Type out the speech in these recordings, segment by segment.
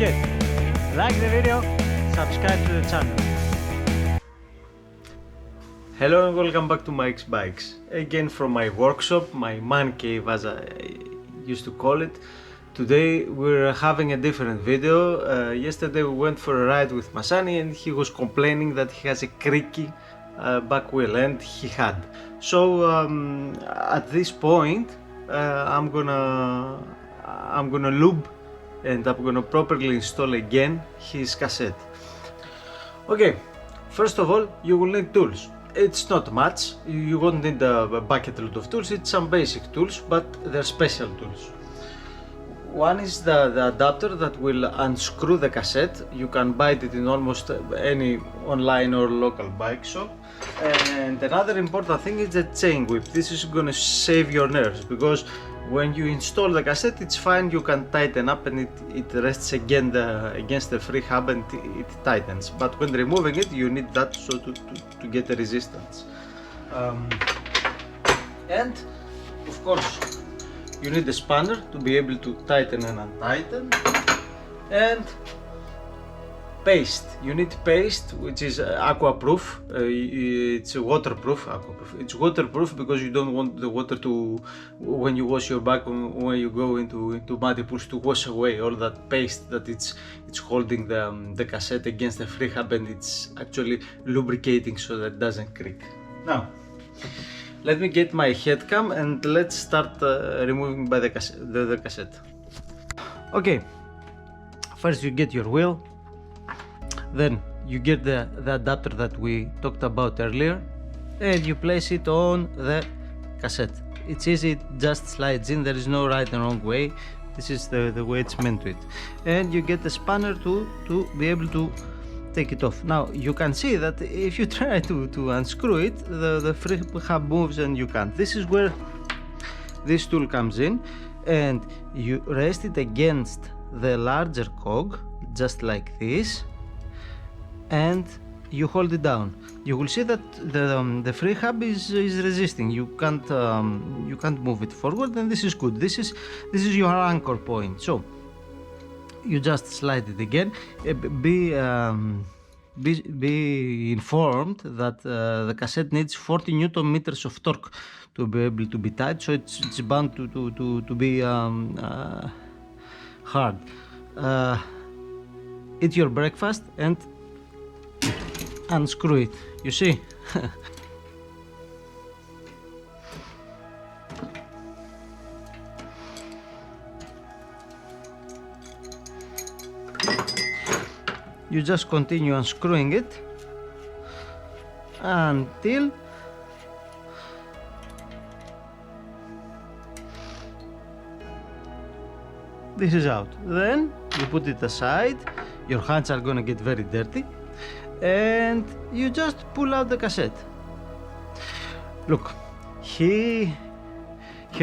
forget, like the video, subscribe to the channel. Hello and welcome back to Mike's Bikes. Again from my workshop, my man cave as I used to call it. Today we're having a different video. Yesterday we went for a ride with Masani and he was complaining that he has a creaky back wheel, and he had. So at this point I'm gonna lube and I'm gonna properly install again his cassette. Okay, first of all you will need tools. It's not much, you won't need a bucket load of tools, it's some basic tools, but they're special tools. One is the adapter that will unscrew the cassette. You can buy it in almost any online or local bike shop. And another important thing is the chain whip. This is going to save your nerves, because when you install the cassette it's fine, you can tighten up and it rests again against the free hub and it tightens. But when removing it you need that so to get the resistance. And of course you need a spanner to be able to tighten and untighten, and paste. You need paste which is aqua proof. It's waterproof. It's waterproof because you don't want the water to, when you wash your bike, when you go into muddy pools, to wash away all that paste that it's holding the cassette against the free hub, and it's actually lubricating so that it doesn't creak. Now let me get my head cam and let's start removing by the cassette. Okay, first you get your wheel, then you get the adapter that we talked about earlier, and you place it on the cassette. It's easy, it just slides in, there is no right and wrong way. This is the way it's meant to it. And you get the spanner to be able to take it off. Now you can see that if you try to unscrew it, the free hub moves and you can't. This is where this tool comes in, and you rest it against the larger cog just like this, and you hold it down. You will see that the free hub is resisting. You can't move it forward, and this is good. This is your anchor point. So you just slide it again. Be informed that the cassette needs 40 Newton meters of torque to be able to be tight, so it's bound to be hard. Eat your breakfast and unscrew it. You see. You just continue unscrewing it until this is out. Then you put it aside. Your hands are gonna get very dirty, and you just pull out the cassette. Look, here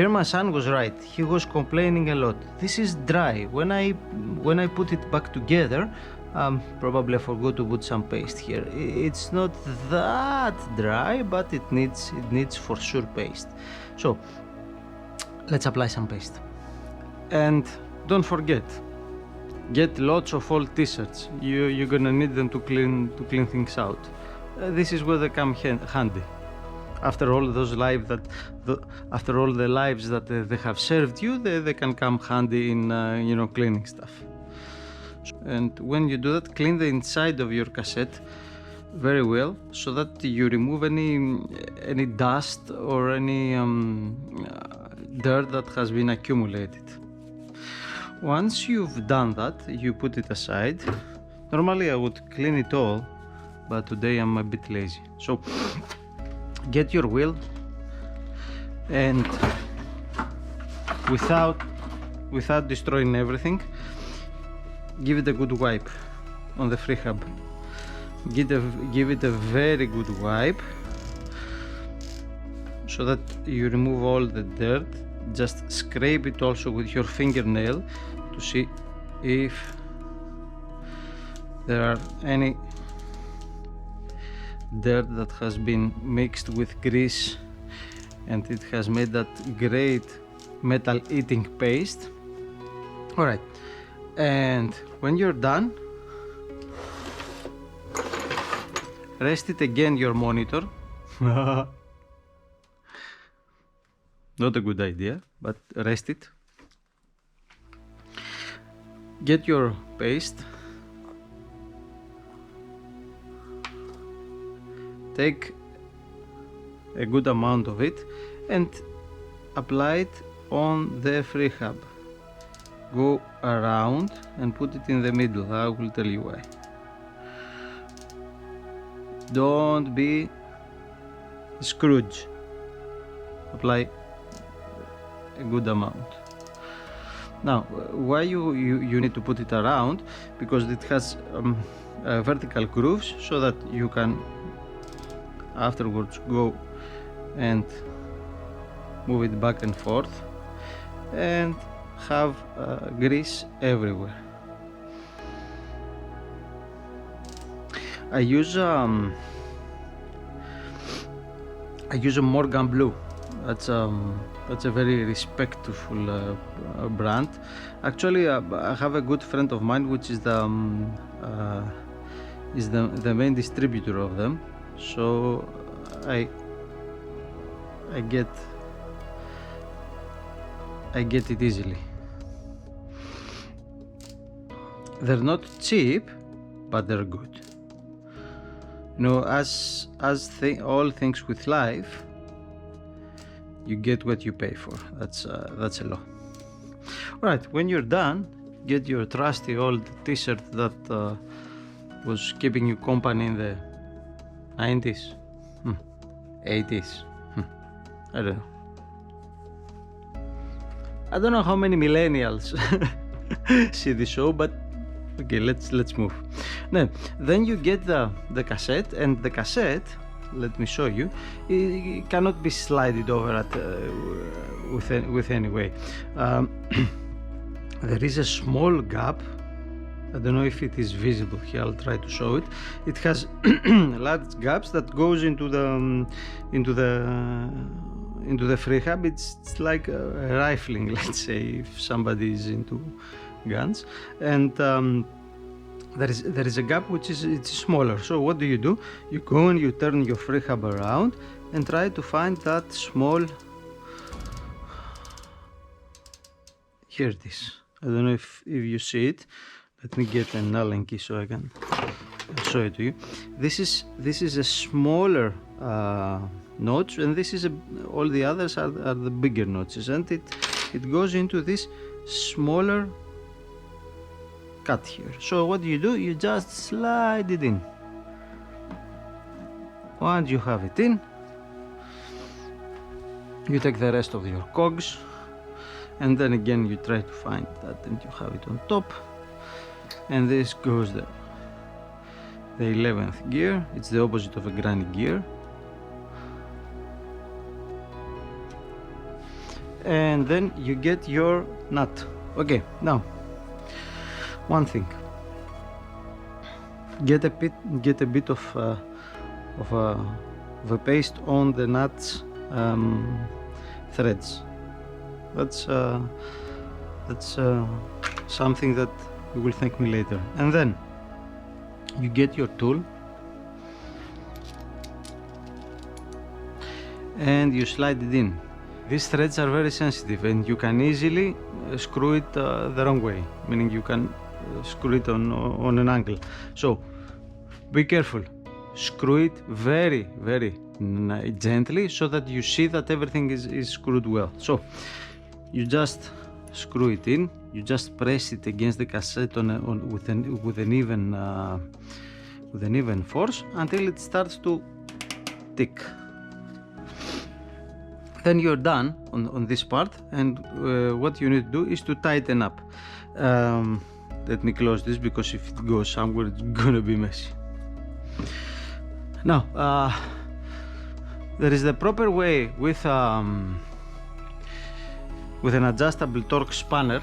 my son was right. He was complaining a lot. This is dry. When I put it back together, probably I forgot to put some paste here. It's not that dry, but it needs for sure paste. So let's apply some paste. And don't forget, get lots of old t-shirts. You're gonna need them to clean things out. This is where they come handy. After all those lives after all the lives that they have served you, they can come handy in cleaning stuff. And when you do that, clean the inside of your cassette very well, so that you remove any dust or any dirt that has been accumulated. Once you've done that, you put it aside. Normally I would clean it all, but today I'm a bit lazy. So get your wheel, and without destroying everything, give it a good wipe on the free hub. Give it a very good wipe so that you remove all the dirt. Just scrape it also with your fingernail to see if there are any dirt that has been mixed with grease and it has made that great metal eating paste. Alright, And when you're done, rest it again your monitor. Not a good idea, but rest it. Get your paste. Take a good amount of it and apply it on the free hub. Go around and put it in the middle. I will tell you why. Don't be Scrooge. Apply a good amount. Now, why you need to put it around? Because it has vertical grooves, so that you can afterwards go and move it back and forth and have grease everywhere. I use a Morgan Blue. That's a very respectful brand. Actually, I have a good friend of mine which is the main distributor of them. So I get it easily. They're not cheap, but they're good. You know, as all things with life, you get what you pay for. That's a law. All right, when you're done, get your trusty old t-shirt that was keeping you company in the 90s, 80s. I don't know how many millennials see the show, but okay, let's move. Now, then you get the cassette, and the cassette, let me show you, it cannot be slided over with any way. There is a small gap. I don't know if it is visible here. I'll try to show it. It has large gaps that goes into the free hub. It's like rifling, let's say, if somebody is into guns, and there is a gap which is smaller. So what do? You go and you turn your free hub around and try to find that small. Here it is. I don't know if you see it. Let me get an Allen key so I can show it to you. This is a smaller notch, and all the others are the bigger notches, and it goes into this smaller cut here. So what do? You just slide it in. Once you have it in, you take the rest of your cogs, and then again you try to find that, and you have it on top. And this goes the 11th gear. It's the opposite of a granny gear. And then you get your nut. Okay, now one thing. Get a bit of a paste on the nuts threads. That's something that you will thank me later. And then you get your tool and you slide it in. These threads are very sensitive, and you can easily screw it the wrong way, meaning you can screw it on an angle. So be careful. Screw it very, very gently so that you see that everything is screwed well. So you just screw it in. You just press it against the cassette with an even force until it starts to tick. Then you're done on this part, and what you need to do is to tighten up. Let me close this, because if it goes somewhere, it's gonna be messy. Now, there is the proper way with an adjustable torque spanner,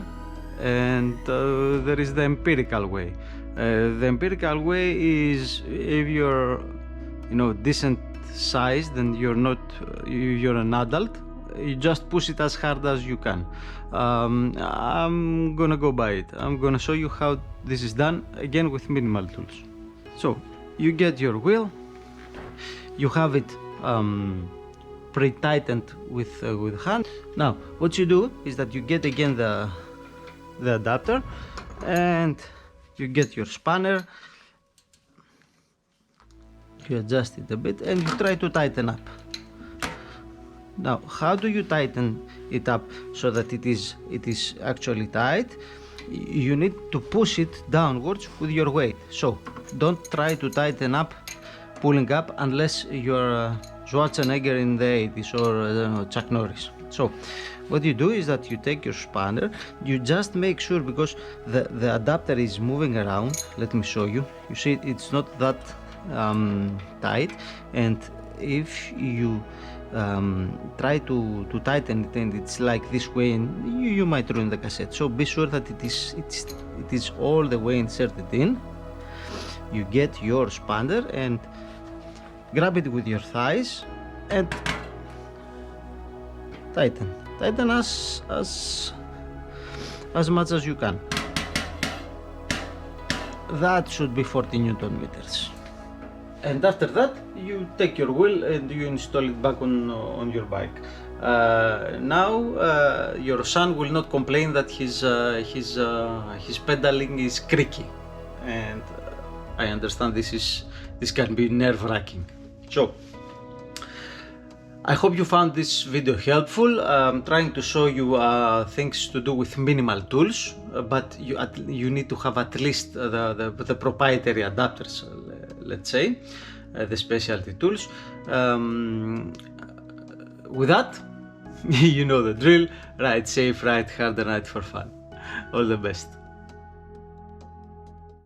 and there is the empirical way. The empirical way is if you're decent sized and you're an adult, you just push it as hard as you can. I'm gonna go by it. I'm gonna show you how this is done, again with minimal tools. So you get your wheel, you have it pre-tightened with hand. Now what you do is that you get again the adapter, and you get your spanner, you adjust it a bit, and you try to tighten up. Now how do you tighten it up so that it is actually tight? You need to push it downwards with your weight. So don't try to tighten up pulling up unless you're Schwarzenegger in the 80s or Chuck Norris. So what you do is that you take your spanner, you just make sure, because the adapter is moving around. Let me show you. You see it's not that tight, and if you try to tighten it and it's like this way, and you might ruin the cassette. So be sure that it is all the way inserted in. You get your spanner and grab it with your thighs and tighten as much as you can. That should be 40 Newton meters. And after that you take your wheel and you install it back on your bike. Now your son will not complain that his pedaling is creaky, and I understand this can be nerve-wracking. So I hope you found this video helpful. I'm trying to show you things to do with minimal tools, but you need to have at least the proprietary adapters, let's say, the specialty tools. With that, you know the drill. Ride safe, ride hard, and ride for fun. All the best.